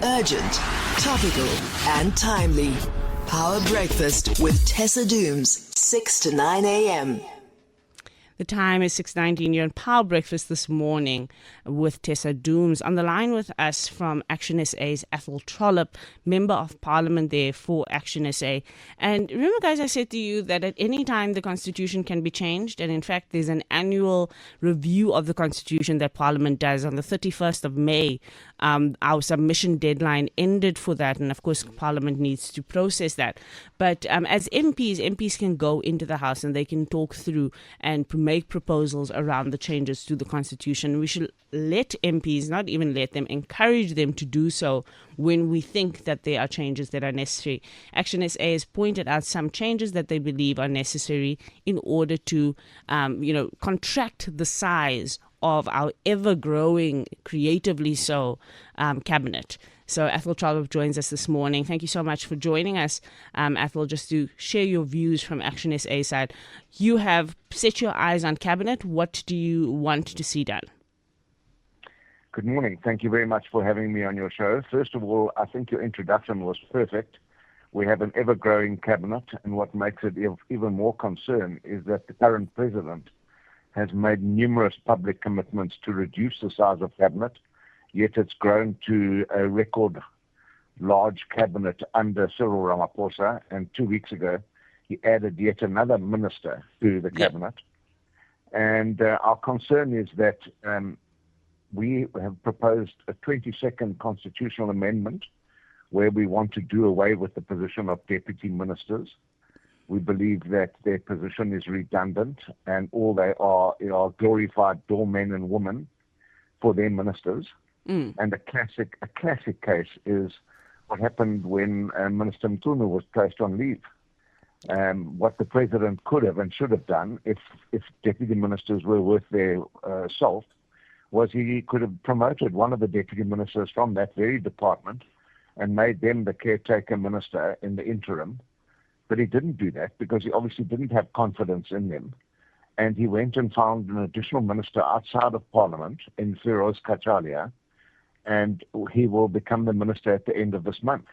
Urgent, topical, and timely. Power Breakfast with Tessa Dooms, 6 to 9 a.m. The time is 6:19. You're on Power Breakfast this morning with Tessa Dooms. On the line with us from ActionSA's Athol Trollip, Member of Parliament there for ActionSA. And remember, guys, I said to you that at any time the Constitution can be changed. And in fact, there's an annual review of the Constitution that Parliament does on the 31st of May. Our submission deadline ended for that. And of course, Parliament needs to process that. But as MPs can go into the House and they can talk through and make proposals around the changes to the Constitution. We should let MPs, not even let them, encourage them to do so when we think that there are changes that are necessary. ActionSA has pointed out some changes that they believe are necessary in order to, contract the size of our ever-growing, creatively so, cabinet. So Athol Trollip joins us this morning. Thank you so much for joining us, Athol, just to share your views from ActionSA side. You have set your eyes on cabinet. What do you want to see done? Good morning. Thank you very much for having me on your show. First of all, I think your introduction was perfect. We have an ever-growing cabinet, and what makes it even more concern is that the current president has made numerous public commitments to reduce the size of cabinet, yet it's grown to a record large cabinet under Cyril Ramaphosa, and 2 weeks ago he added yet another minister to the cabinet. And our concern is that we have proposed a 22nd constitutional amendment where we want to do away with the position of deputy ministers. We believe that their position is redundant and all they are glorified doormen and women for their ministers. And a classic case is what happened when Minister Mtunu was placed on leave. What the president could have and should have done if deputy ministers were worth their salt was he could have promoted one of the deputy ministers from that very department and made them the caretaker minister in the interim. But he didn't do that because he obviously didn't have confidence in them. And he went and found an additional minister outside of Parliament in Feroz Kachalia, and he will become the minister at the end of this month.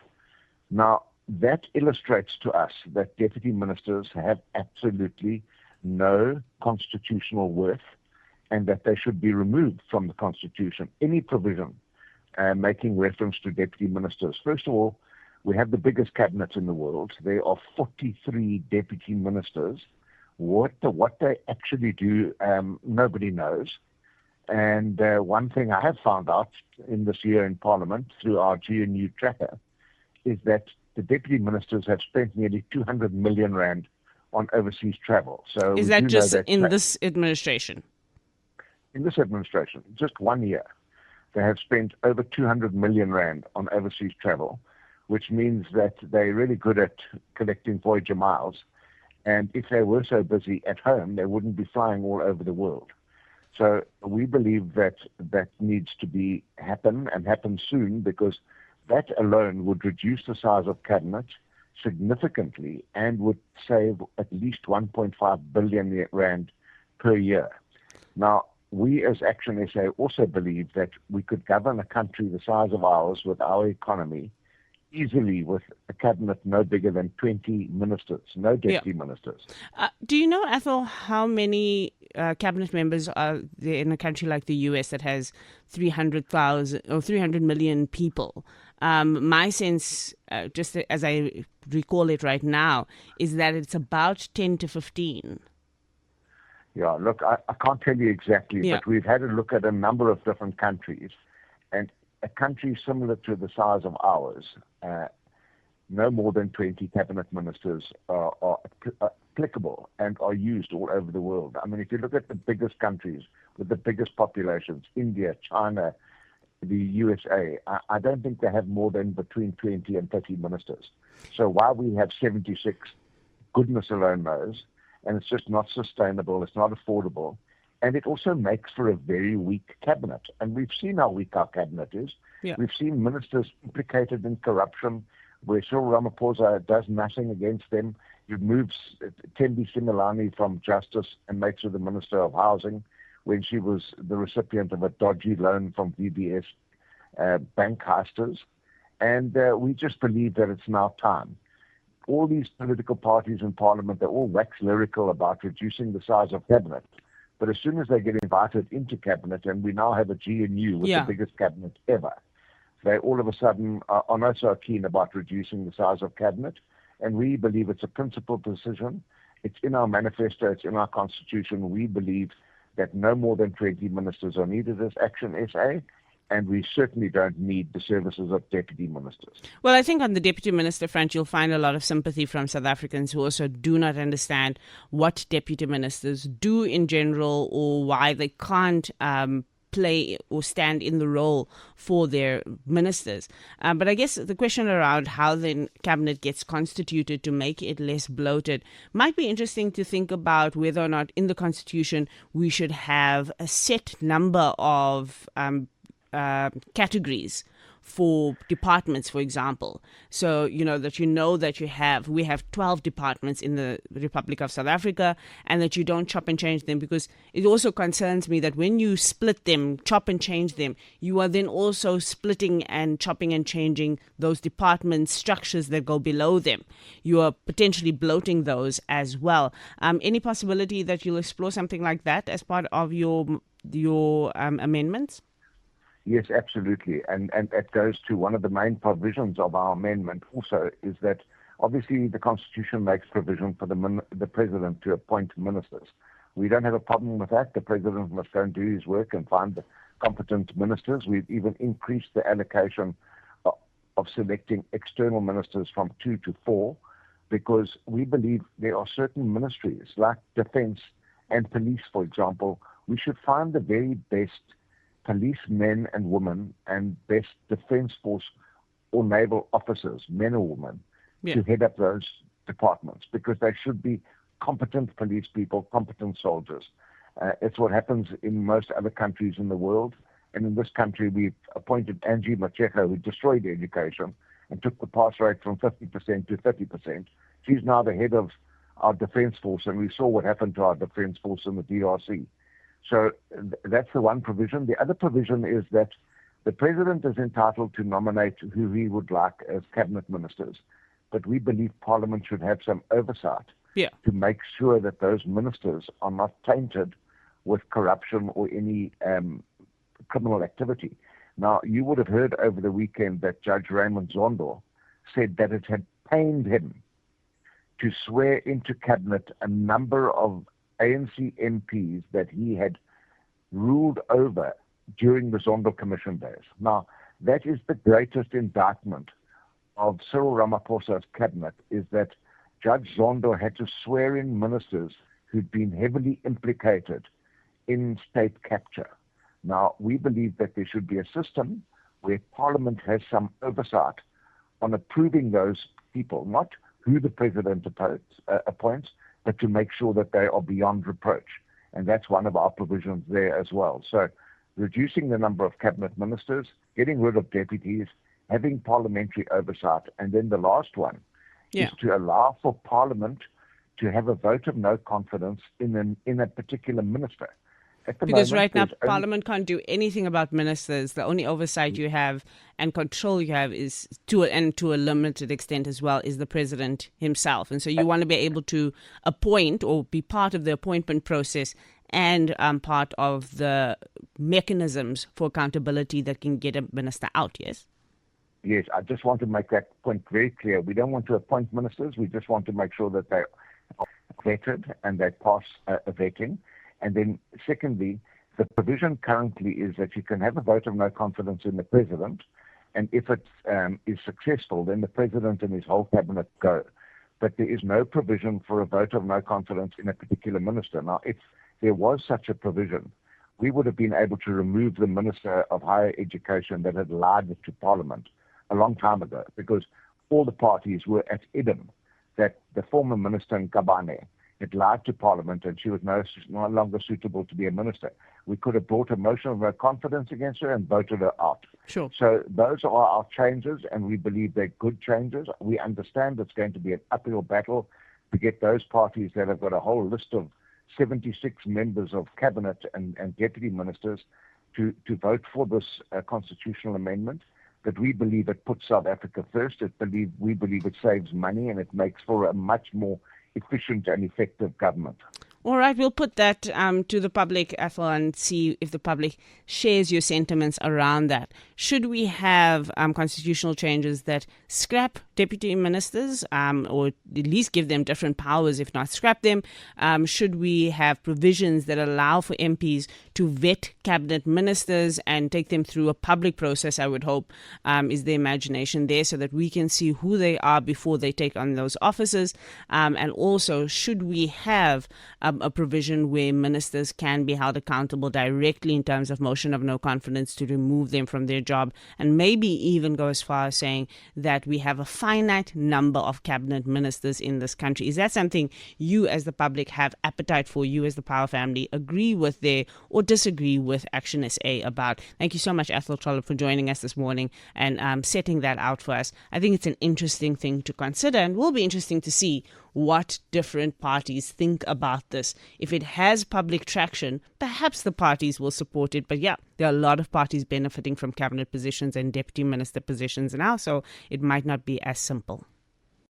Now, that illustrates to us that deputy ministers have absolutely no constitutional worth and that they should be removed from the Constitution. Any provision making reference to deputy ministers. First of all, we have the biggest cabinet in the world. There are 43 deputy ministers. What they actually do, nobody knows. And one thing I have found out in this year in Parliament through our GNU tracker is that the deputy ministers have spent nearly 200 million rand on overseas travel. So is that just in this administration? In this administration, just 1 year, they have spent over 200 million rand on overseas travel, which means that they're really good at collecting Voyager miles. And if they were so busy at home, they wouldn't be flying all over the world. So we believe that needs to happen and happen soon, because that alone would reduce the size of cabinet significantly and would save at least 1.5 billion rand per year. Now, we as ActionSA also believe that we could govern a country the size of ours with our economy easily with a cabinet no bigger than 20 ministers, no deputy ministers. Do you know, Athol, how many cabinet members are there in a country like the US that has 300,000 or 300 million people? My sense, just as I recall it right now, is that it's about 10 to 15. Yeah, look, I can't tell you exactly, but we've had a look at a number of different countries, and a country similar to the size of ours, no more than 20 cabinet ministers are applicable and are used all over the world. I mean, if you look at the biggest countries with the biggest populations, India, China, the USA, I don't think they have more than between 20 and 30 ministers. So while we have 76, goodness alone knows, and it's just not sustainable, it's not affordable, and it also makes for a very weak cabinet. And we've seen how weak our cabinet is. Yeah. We've seen ministers implicated in corruption, where Cyril Ramaphosa does nothing against them. He moves Thembi Simelane from Justice and makes her the Minister of Housing when she was the recipient of a dodgy loan from VBS bank heisters. And we just believe that it's now time. All these political parties in Parliament, they all wax lyrical about reducing the size of cabinet. But as soon as they get invited into cabinet, and we now have a GNU with the biggest cabinet ever, they all of a sudden are not so keen about reducing the size of cabinet. And we believe it's a principled decision. It's in our manifesto, it's in our constitution. We believe that no more than 20 ministers are needed as ActionSA, and we certainly don't need the services of deputy ministers. Well, I think on the deputy minister front, you'll find a lot of sympathy from South Africans who also do not understand what deputy ministers do in general, or why they can't play or stand in the role for their ministers. But I guess the question around how the cabinet gets constituted to make it less bloated might be interesting to think about whether or not in the constitution we should have a set number of categories for departments, for example. So, we have 12 departments in the Republic of South Africa, and that you don't chop and change them, because it also concerns me that when you split them, chop and change them, you are then also splitting and chopping and changing those department structures that go below them. You are potentially bloating those as well. Any possibility that you'll explore something like that as part of your amendments? Yes, absolutely. And that goes to one of the main provisions of our amendment also, is that obviously the Constitution makes provision for the President to appoint ministers. We don't have a problem with that. The President must go and do his work and find the competent ministers. We've even increased the allocation of selecting external ministers from 2 to 4, because we believe there are certain ministries like defense and police, for example. We should find the very best policemen and women and best defense force or naval officers, men or women, to head up those departments, because they should be competent police people, competent soldiers. It's what happens in most other countries in the world. And in this country, we've appointed Angie Macheko, who destroyed education and took the pass rate from 50% to 30%. She's now the head of our defense force, and we saw what happened to our defense force in the DRC. So that's the one provision. The other provision is that the President is entitled to nominate who he would like as cabinet ministers, but we believe Parliament should have some oversight to make sure that those ministers are not tainted with corruption or any criminal activity. Now, you would have heard over the weekend that Judge Raymond Zondo said that it had pained him to swear into cabinet a number of ANC MPs that he had ruled over during the Zondo Commission days. Now, that is the greatest indictment of Cyril Ramaphosa's cabinet, is that Judge Zondo had to swear in ministers who'd been heavily implicated in state capture. Now, we believe that there should be a system where Parliament has some oversight on approving those people, not who the President appoints, but to make sure that they are beyond reproach. And that's one of our provisions there as well. So reducing the number of cabinet ministers, getting rid of deputies, having parliamentary oversight, and then the last one is to allow for Parliament to have a vote of no confidence in a particular minister. Because right now, Parliament can't do anything about ministers. The only oversight you have and control you have is, to a limited extent as well, is the President himself. And so you want to be able to appoint or be part of the appointment process and part of the mechanisms for accountability that can get a minister out, yes? Yes, I just want to make that point very clear. We don't want to appoint ministers. We just want to make sure that they are vetted and they pass a vetting. And then secondly, the provision currently is that you can have a vote of no confidence in the President, and if it is successful, then the President and his whole cabinet go. But there is no provision for a vote of no confidence in a particular minister. Now, if there was such a provision, we would have been able to remove the Minister of Higher Education that had lied to Parliament a long time ago, because all the parties were at idem that the former minister in Kabane had lied to Parliament and she was no longer suitable to be a minister. We could have brought a motion of no confidence against her and voted her out. Sure. So those are our changes, and we believe they're good changes. We understand it's going to be an uphill battle to get those parties that have got a whole list of 76 members of cabinet and deputy ministers to vote for this constitutional amendment. that we believe it puts South Africa first. We believe it saves money and it makes for a much more efficient and effective government. All right, we'll put that to the public, Athol, and see if the public shares your sentiments around that. Should we have constitutional changes that scrap deputy ministers, or at least give them different powers, if not scrap them? Should we have provisions that allow for MPs to vet cabinet ministers and take them through a public process, I would hope, is the imagination there, so that we can see who they are before they take on those offices? And also, should we have a provision where ministers can be held accountable directly in terms of motion of no confidence to remove them from their job, and maybe even go as far as saying that we have a finite number of cabinet ministers in this country? Is that something you as the public have appetite for, you as the Power family agree with there, or disagree with ActionSA about? Thank you so much, Athol Trollip, for joining us this morning and setting that out for us. I think it's an interesting thing to consider, and will be interesting to see what different parties think about this. If it has public traction, perhaps the parties will support it. But yeah, there are a lot of parties benefiting from cabinet positions and deputy minister positions now, so it might not be as simple.